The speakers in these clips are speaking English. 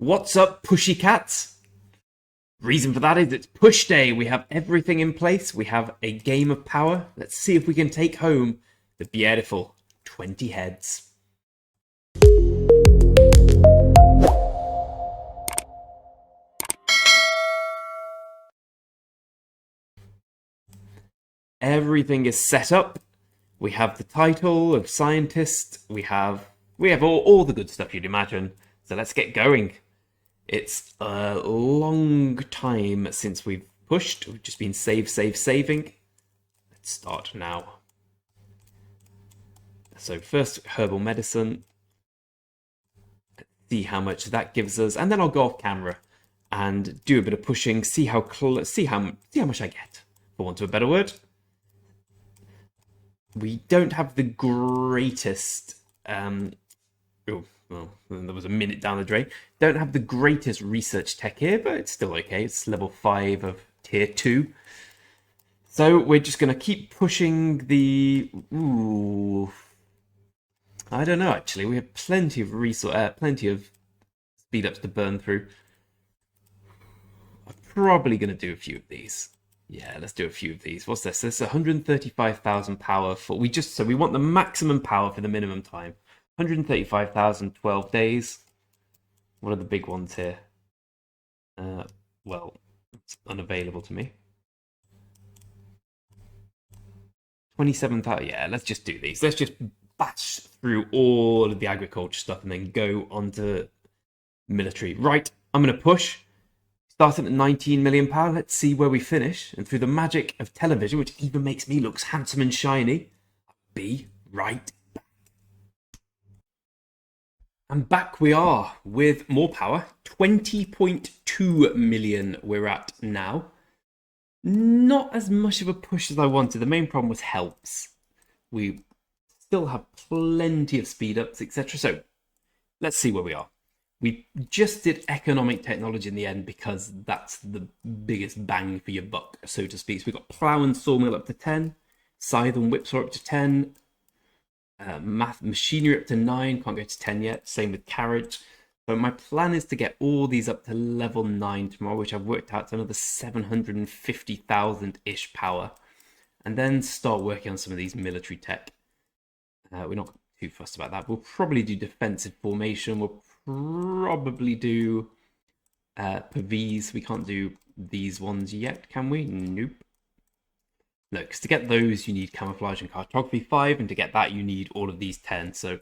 What's up, pussycats? Reason for that is it's push day. We have everything in place. We have a game of power. Let's see if we can take home the beautiful 20 heads. Everything is set up. We have the title of scientist. We have all the good stuff you'd imagine. So let's get going. It's a long time since we've pushed. We've just been saving. Let's start now. So first, herbal medicine. Let's see how much that gives us, and then I'll go off camera and do a bit of pushing. See how much I get, for want of a better word. We don't have the greatest. Oh, well, there was a minute down the drain. Don't have the greatest research tech here, but it's still okay. It's level 5 of tier 2. So we're just going to keep pushing the... Ooh. I don't know, actually. We have plenty of plenty of speed ups to burn through. I'm probably going to do a few of these. Yeah, let's do a few of these. What's this? This is 135,000 power for... So we want the maximum power for the minimum time. 135,000, 12 days. What are the big ones here? Well, it's unavailable to me. 27,000. Yeah, let's just do these. Let's just bash through all of the agriculture stuff and then go on to military. Right, I'm going to push. Starting at 19 million power. Let's see where we finish. And through the magic of television, which even makes me look handsome and shiny, I'll be right. And back we are with more power. 20.2 million we're at now. Not as much of a push as I wanted. The main problem was helps. We still have plenty of speed ups, etc. So let's see where we are. We just did economic technology in the end because that's the biggest bang for your buck, so to speak. So we've got plough and sawmill up to 10. Scythe and whipsaw up to 10. Machinery up to 9, can't go to 10 yet. Same with carriage. So my plan is to get all these up to level 9 tomorrow, which I've worked out to another 750,000-ish power. And then start working on some of these military tech. We're not too fussed about that. We'll probably do defensive formation. We'll probably do PVs. We can't do these ones yet, can we? Nope. No, because to get those, you need camouflage and cartography 5, and to get that, you need all of these 10. So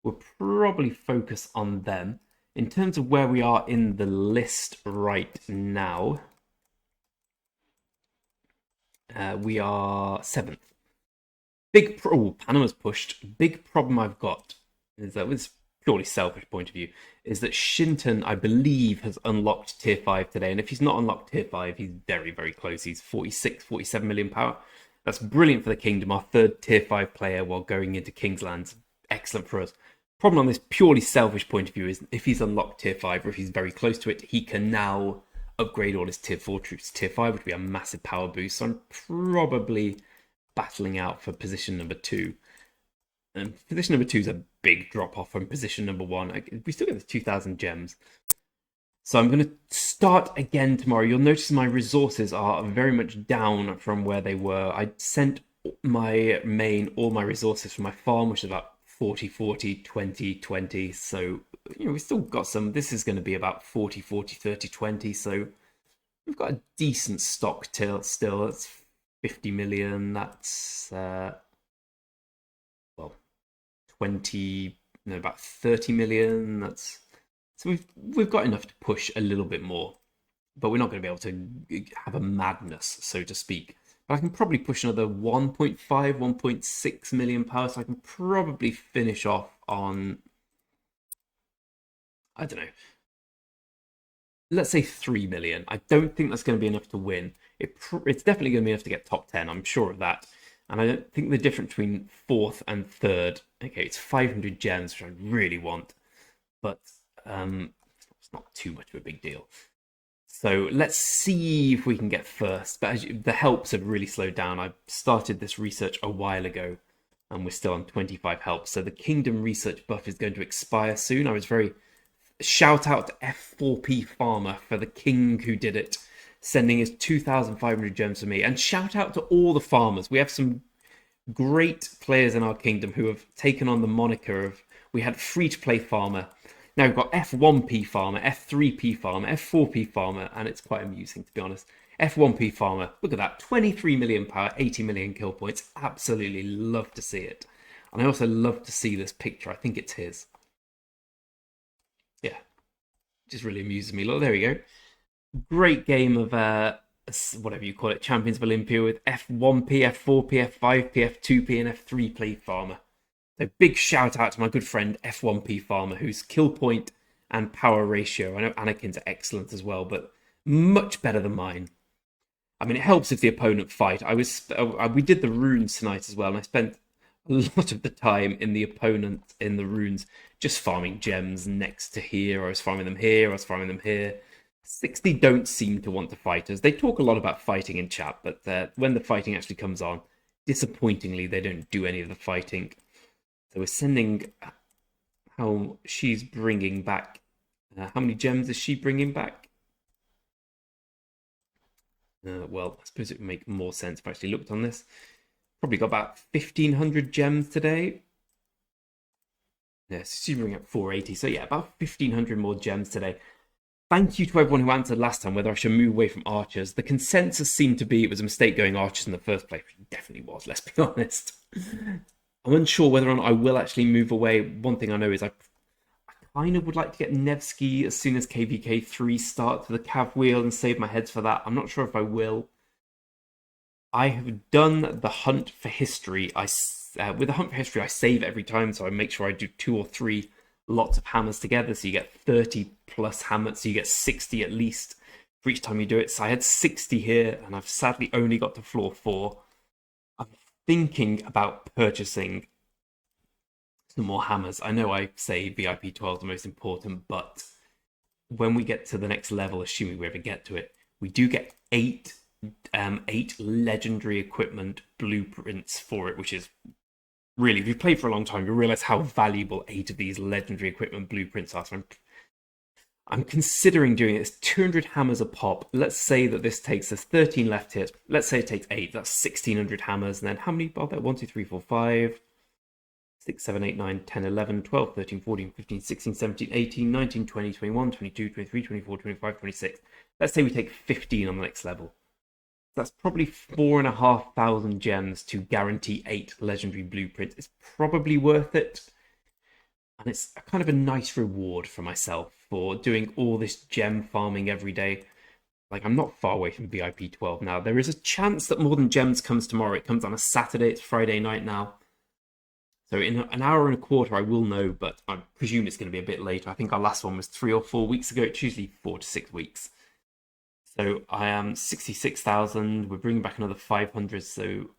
we'll probably focus on them. In terms of where we are in the list right now, we are 7th. Panama's pushed. Big problem I've got is that, with purely selfish point of view, is that Shinton, I believe, has unlocked tier 5 today. And if he's not unlocked tier 5, he's very, very close. He's 46, 47 million power. That's brilliant for the kingdom. Our 3rd tier 5 player while going into Kingslands. Excellent for us. Problem on this purely selfish point of view is if he's unlocked tier 5 or if he's very close to it, he can now upgrade all his tier 4 troops to tier 5, which would be a massive power boost. So I'm probably battling out for position number 2. And position number 2 is a big drop off from position number 1. We still get the 2,000 gems. So I'm going to start again tomorrow. You'll notice my resources are very much down from where they were. I sent all my resources from my farm, which is about 40, 40, 20, 20. So, we still got some. This is going to be about 40, 40, 30, 20. So we've got a decent stock still. That's 50 million. That's... 20, about 30 million. So we've got enough to push a little bit more, but we're not going to be able to have a madness, so to speak. But I can probably push another 1.5, 1.6 million power, so I can probably finish off on, I don't know, let's say 3 million. I don't think that's going to be enough to win. It's definitely going to be enough to get top 10, I'm sure of that. And I don't think the difference between 4th and 3rd, okay, it's 500 gems, which I really want, but it's not too much of a big deal. So let's see if we can get first. But the helps have really slowed down. I started this research a while ago, and we're still on 25 helps. So the kingdom research buff is going to expire soon. I was very Shout out to F4P Farmer for the king who did it, sending his 2,500 gems to me. And shout out to all the farmers. We have some great players in our kingdom who have taken on the moniker of, we had free-to-play farmer. Now we've got F1P farmer, F3P farmer, F4P farmer, and it's quite amusing, to be honest. F1P farmer, look at that, 23 million power, 80 million kill points. Absolutely love to see it. And I also love to see this picture. I think it's his. Yeah, just really amuses me. Look, there we go. Great game of whatever you call it, Champions of Olympia with F1P, F4P, F5P, F2P, and F3P farmer. So big shout out to my good friend F1P farmer, whose kill point and power ratio, I know Anakin's are excellent as well, but much better than mine. I mean, it helps if the opponent fight. We did the runes tonight as well, and I spent a lot of the time in the opponent in the runes just farming gems next to here. I was farming them here, I was farming them here. 60 don't seem to want to fight us. They talk a lot about fighting in chat, but when the fighting actually comes on, disappointingly, they don't do any of the fighting. So we're sending how she's bringing back. How many gems is she bringing back? Well, I suppose it would make more sense if I actually looked on this. Probably got about 1,500 gems today. Yes, she's bringing up 480. So yeah, about 1,500 more gems today. Thank you to everyone who answered last time whether I should move away from archers. The consensus seemed to be it was a mistake going archers in the first place. It definitely was, let's be honest. I'm unsure whether or not I will actually move away. One thing I know is I kind of would like to get Nevsky as soon as KVK 3 starts for the Cav wheel and save my heads for that. I'm not sure if I will. I have done the hunt for history. With the hunt for history, I save every time, so I make sure I do 2 or 3 lots of hammers together, so you get 30 plus hammers, so you get 60 at least for each time you do it. So I had 60 here, and I've sadly only got to floor 4. I'm thinking about purchasing some more hammers. I know I say VIP 12 is the most important, but when we get to the next level, assuming we ever get to it, we do get 8 legendary equipment blueprints for it, which is really, if you've played for a long time, you realize how valuable 8 of these legendary equipment blueprints are. So I'm considering doing it. It's 200 hammers a pop. Let's say that this takes us 13 left here. Let's say it takes 8. That's 1,600 hammers. And then how many are there? 1, 2, 3, 4, 5, 6, 7, 8, 9, 10, 11, 12, 13, 14, 15, 16, 17, 18, 19, 20, 21, 22, 23, 24, 25, 26. Let's say we take 15 on the next level. That's probably 4,500 gems to guarantee 8 legendary blueprints. It's probably worth it. And it's a kind of a nice reward for myself for doing all this gem farming every day. Like, I'm not far away from VIP 12 now. There is a chance that More Than Gems comes tomorrow. It comes on a Saturday. It's Friday night now. So in an hour and a quarter, I will know, but I presume it's going to be a bit later. I think our last one was 3 or 4 weeks ago. It's usually 4 to 6 weeks. So I am 66,000. We're bringing back another 500. So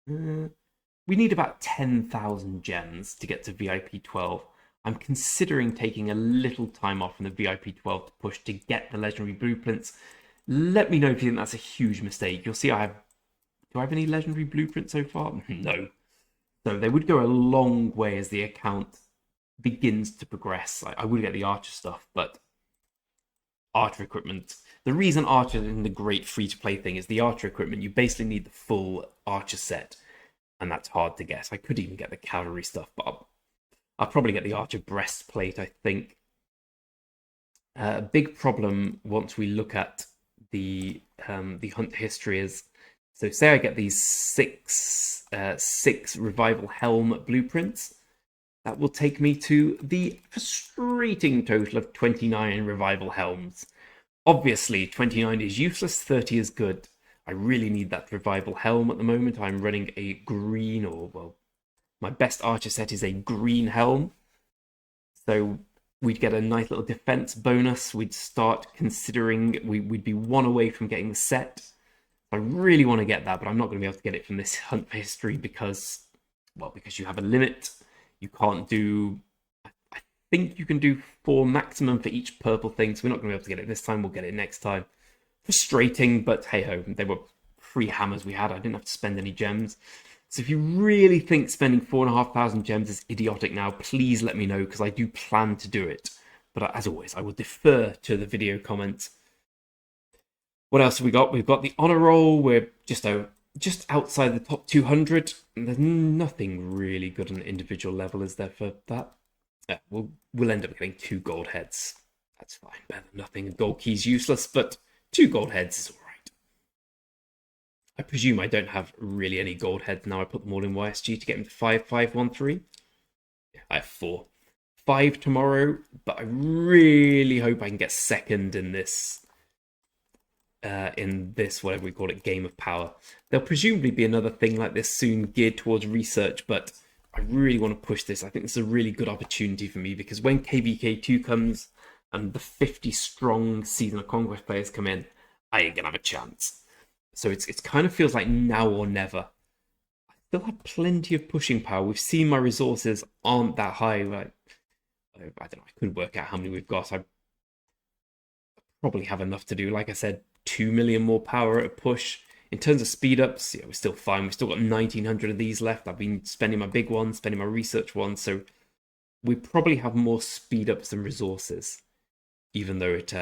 we need about 10,000 gems to get to VIP 12. I'm considering taking a little time off from the VIP 12 to push to get the legendary blueprints. Let me know if you think that's a huge mistake. You'll see do I have any legendary blueprints so far? No. So they would go a long way as the account begins to progress. I would get the archer stuff, but archer equipment. The reason archer isn't the great free-to-play thing is the archer equipment. You basically need the full archer set, and that's hard to get. I could even get the cavalry stuff, but I'll probably get the archer breastplate, I think. A big problem once we look at the hunt history is, so say I get these six revival helm blueprints. That will take me to the frustrating total of 29 revival helms. Obviously, 29 is useless, 30 is good. I really need that revival helm at the moment. I'm running a green, my best archer set is a green helm. So we'd get a nice little defense bonus. We'd start considering, we'd be 1 away from getting the set. I really want to get that, but I'm not going to be able to get it from this hunt for history because you have a limit. You can't do, I think you can do 4 maximum for each purple thing, so we're not going to be able to get it this time. We'll get it next time. Frustrating, but hey ho, they were free hammers we had. I didn't have to spend any gems. So if you really think spending 4,500 gems is idiotic now, please let me know, because I do plan to do it. But as always, I will defer to the video comments. What else have we got? We've got the honor roll. We're just outside the top 200. And there's nothing really good on an individual level, is there, for that? Yeah, we'll end up getting 2 gold heads. That's fine. Better than nothing. Gold key's useless, but 2 gold heads is all right. I presume I don't have really any gold heads now. I put them all in YSG to get them to 5513. Yeah, I have 4. 5 tomorrow, but I really hope I can get second in this whatever we call it, game of power. There'll presumably be another thing like this soon geared towards research, but I really want to push this. I think this is a really good opportunity for me, because when KVK2 comes and the 50 strong Season of Conquest players come in, I ain't gonna have a chance. So it kind of feels like now or never. I still have plenty of pushing power. We've seen my resources aren't that high. Like, I don't know, I could work out how many we've got. I probably have enough to do, like I said, 2 million more power at a push. In terms of speed ups, yeah, we're still fine. We've still got 1,900 of these left. I've been spending my big ones, spending my research ones, so we probably have more speed ups than resources, even though it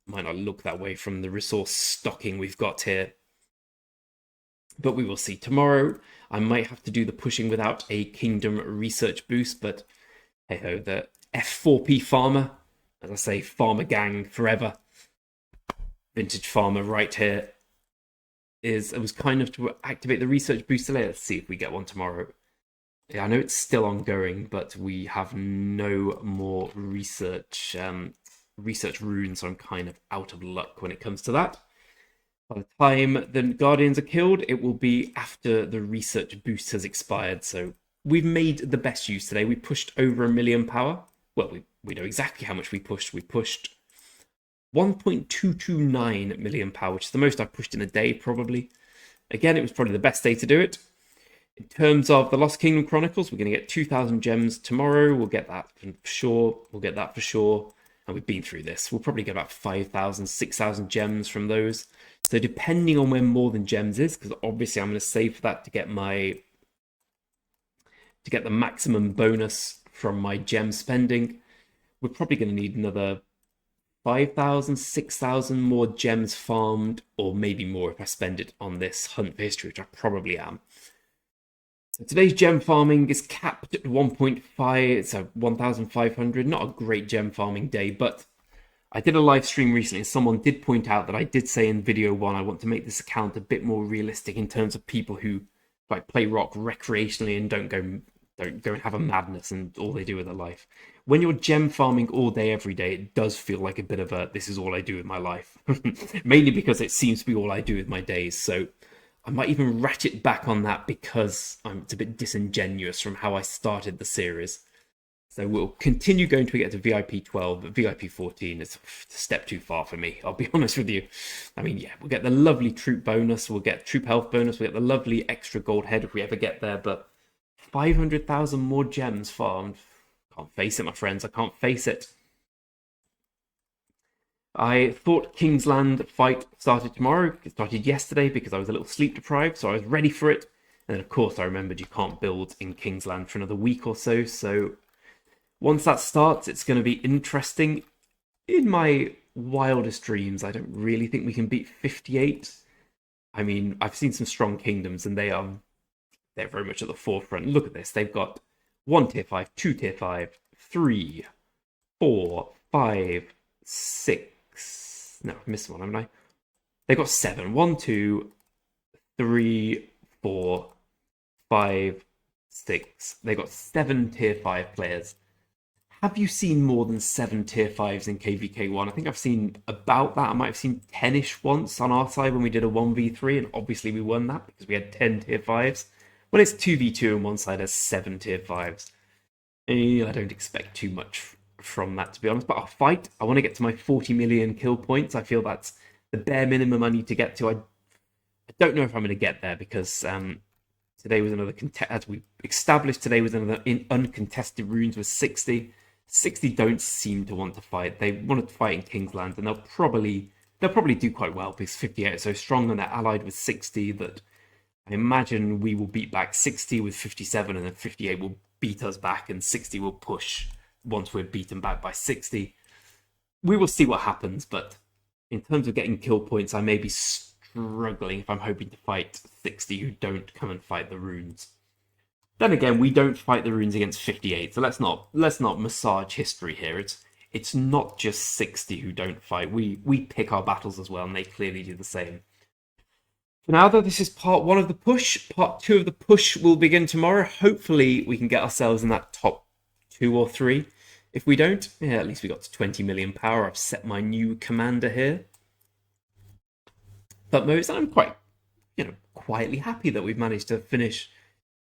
might not look that way from the resource stocking we've got here. But we will see. Tomorrow, I might have to do the pushing without a kingdom research boost, but hey ho, the F2P farmer, as I say, farmer gang forever. Vintage farmer right here. It was kind of to activate the research booster layer. Let's see if we get one tomorrow. Yeah, I know it's still ongoing, but we have no more research runes, so I'm kind of out of luck when it comes to that. By the time the Guardians are killed, it will be after the research boost has expired. So we've made the best use today. We pushed over 1 million power. Well, we know exactly how much we pushed. We pushed 1.229 million power, which is the most I've pushed in a day, probably. Again, it was probably the best day to do it. In terms of the Lost Kingdom Chronicles, we're going to get 2,000 gems tomorrow. We'll get that for sure. And we've been through this. We'll probably get about 5,000, 6,000 gems from those. So depending on where more than gems is, because obviously I'm going to save for that to get the maximum bonus from my gem spending, we're probably going to need another 5,000, 6,000 more gems farmed, or maybe more if I spend it on this hunt for history, which I probably am. So today's gem farming is capped at 1.5, so 1,500. Not a great gem farming day, but I did a live stream recently and someone did point out that I did say in video 1 I want to make this account a bit more realistic in terms of people who like play rock recreationally and don't go and have a madness and all they do with their life. When you're gem farming all day, every day, it does feel like a bit of a, this is all I do with my life. Mainly because it seems to be all I do with my days. So I might even ratchet back on that because it's a bit disingenuous from how I started the series. So we'll continue going to get to VIP 12, but VIP 14 is a step too far for me, I'll be honest with you. I mean, yeah, we'll get the lovely troop bonus, we'll get troop health bonus, we'll get the lovely extra gold head if we ever get there, but 500,000 more gems farmed. Can't face it, my friends. I can't face it. I thought Kingsland fight started tomorrow. It started yesterday because I was a little sleep deprived, so I was ready for it. And then, of course, I remembered you can't build in Kingsland for another week or so. So once that starts, it's going to be interesting. In my wildest dreams, I don't really think we can beat 58. I mean, I've seen some strong kingdoms, and they're very much at the forefront. Look at this. They've got 1 tier 5, 2 tier 5, 3, 4, 5, 6. No, I've missed one, haven't I? They've got 7. 1, 2, 3, 4, 5, 6. They've got 7 tier 5 players. Have you seen more than 7 tier 5s in KVK1? I think I've seen about that. I might have seen 10-ish once on our side when we did a 1v3, and obviously we won that because we had 10 tier 5s. When it's 2v2 and one side has 7 tier 5s, I don't expect too much from that, to be honest. But I'll fight. I want to get to my 40 million kill points. I feel that's the bare minimum I need to get to. I don't know if I'm going to get there because today was another as we established, today was another uncontested runes with 60. 60 don't seem to want to fight. They wanted to fight in Kingsland, and they'll probably do quite well because 58 is so strong and they're allied with 60 that I imagine we will beat back 60 with 57, and then 58 will beat us back, and 60 will push once we're beaten back by 60. we will see what happens, but in terms of getting kill points, I may be struggling if I'm hoping to fight 60 who don't come and fight the runes. Then again, we don't fight the runes against 58, so let's not massage history here. It's not just 60 who don't fight. We pick our battles as well, and they clearly do the same. For now, though, this is part 1 of the push. Part 2 of the push will begin tomorrow. Hopefully, we can get ourselves in that top 2 or 3. If we don't, yeah, at least we got to 20 million power. I've set my new commander here. But most, I'm quite, quietly happy that we've managed to finish.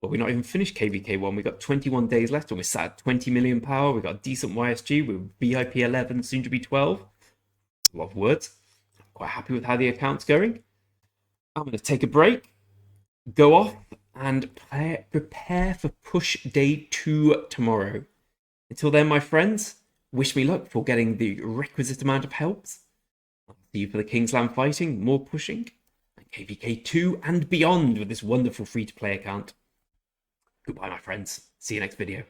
Well, we're not even finished KVK1. We've got 21 days left, and we're sat at 20 million power. We've got a decent YSG. We're VIP 11, soon to be 12. A lot of words. I'm quite happy with how the account's going. I'm going to take a break, go off, and prepare for push day 2 tomorrow. Until then, my friends, wish me luck for getting the requisite amount of helps. I'll see you for the Kingsland fighting, more pushing, and KVK 2 and beyond with this wonderful free-to-play account. Goodbye, my friends. See you next video.